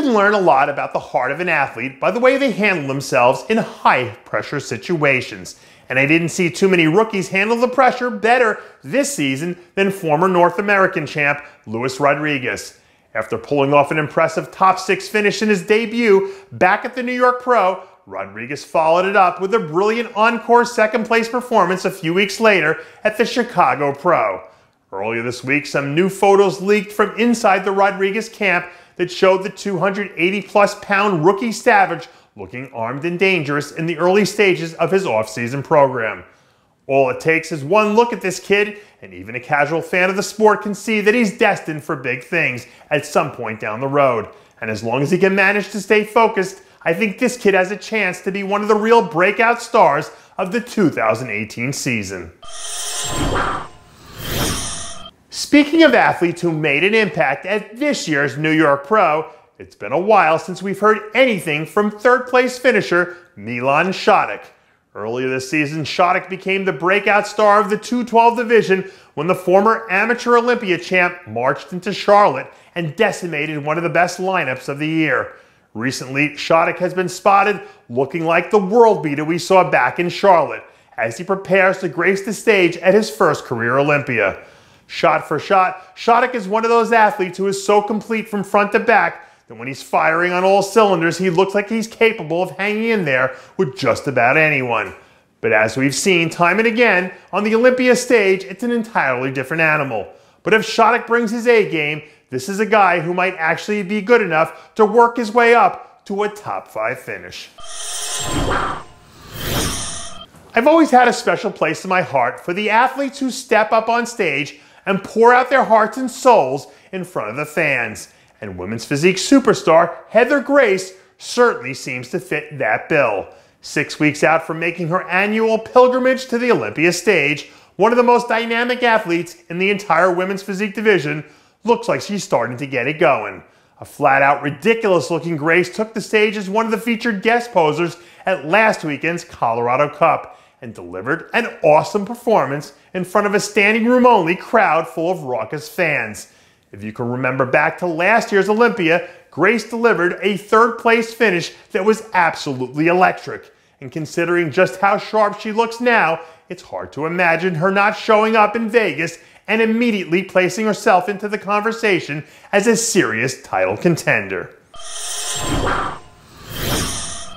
can learn a lot about the heart of an athlete by the way they handle themselves in high-pressure situations. And I didn't see too many rookies handle the pressure better this season than former North American champ Luis Rodriguez. After pulling off an impressive top 6 finish in his debut back at the New York Pro, Rodriguez followed it up with a brilliant encore second-place performance a few weeks later at the Chicago Pro. Earlier this week, some new photos leaked from inside the Rodriguez camp that showed the 280-plus pound rookie savage looking armed and dangerous in the early stages of his off-season program. All it takes is one look at this kid, and even a casual fan of the sport can see that he's destined for big things at some point down the road. And as long as he can manage to stay focused, I think this kid has a chance to be one of the real breakout stars of the 2018 season. Speaking of athletes who made an impact at this year's New York Pro, it's been a while since we've heard anything from third-place finisher Milan Sadek. Earlier this season, Sadek became the breakout star of the 212 division when the former amateur Olympia champ marched into Charlotte and decimated one of the best lineups of the year. Recently, Sadek has been spotted looking like the world beater we saw back in Charlotte as he prepares to grace the stage at his first career Olympia. Shot for shot, Sadek is one of those athletes who is so complete from front to back that when he's firing on all cylinders, he looks like he's capable of hanging in there with just about anyone. But as we've seen time and again, on the Olympia stage, it's an entirely different animal. But if Sadek brings his A game, this is a guy who might actually be good enough to work his way up to a top 5 finish. I've always had a special place in my heart for the athletes who step up on stage and pour out their hearts and souls in front of the fans. And women's physique superstar Heather Grace certainly seems to fit that bill. 6 weeks out from making her annual pilgrimage to the Olympia stage, one of the most dynamic athletes in the entire women's physique division looks like she's starting to get it going. A flat-out ridiculous-looking Grace took the stage as one of the featured guest posers at last weekend's Colorado Cup and delivered an awesome performance in front of a standing-room-only crowd full of raucous fans. If you can remember back to last year's Olympia, Grace delivered a third-place finish that was absolutely electric. And considering just how sharp she looks now, it's hard to imagine her not showing up in Vegas and immediately placing herself into the conversation as a serious title contender.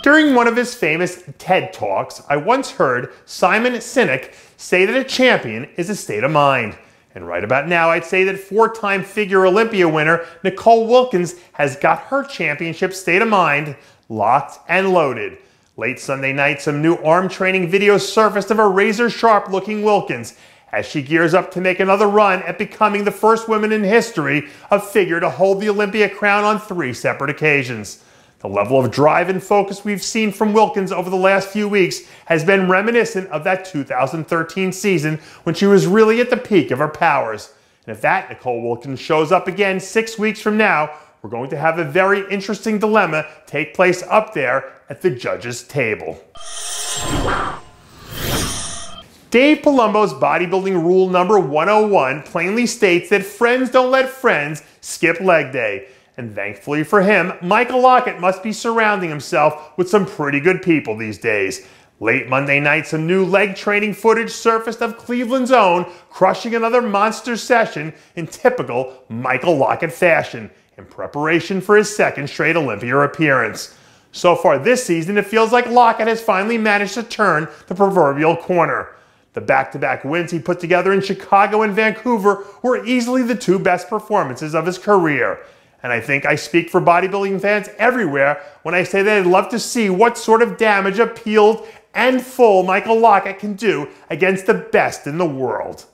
During one of his famous TED Talks, I once heard Simon Sinek say that a champion is a state of mind. And right about now, I'd say that 4-time figure Olympia winner Nichole Wilkins has got her championship state of mind locked and loaded. Late Sunday night, some new arm training videos surfaced of a razor-sharp looking Wilkins as she gears up to make another run at becoming the first woman in history of figure to hold the Olympia crown on 3 separate occasions. The level of drive and focus we've seen from Wilkins over the last few weeks has been reminiscent of that 2013 season when she was really at the peak of her powers. And if that Nichole Wilkins shows up again 6 weeks from now, we're going to have a very interesting dilemma take place up there at the judges' table. Dave Palumbo's bodybuilding rule number 101 plainly states that friends don't let friends skip leg day. And thankfully for him, Michael Lockett must be surrounding himself with some pretty good people these days. Late Monday night, some new leg training footage surfaced of Cleveland's own crushing another monster session in typical Michael Lockett fashion in preparation for his second straight Olympia appearance. So far this season, it feels like Lockett has finally managed to turn the proverbial corner. The back-to-back wins he put together in Chicago and Vancouver were easily the 2 best performances of his career. And I think I speak for bodybuilding fans everywhere when I say that I'd love to see what sort of damage a peeled and full Michael Lockett can do against the best in the world.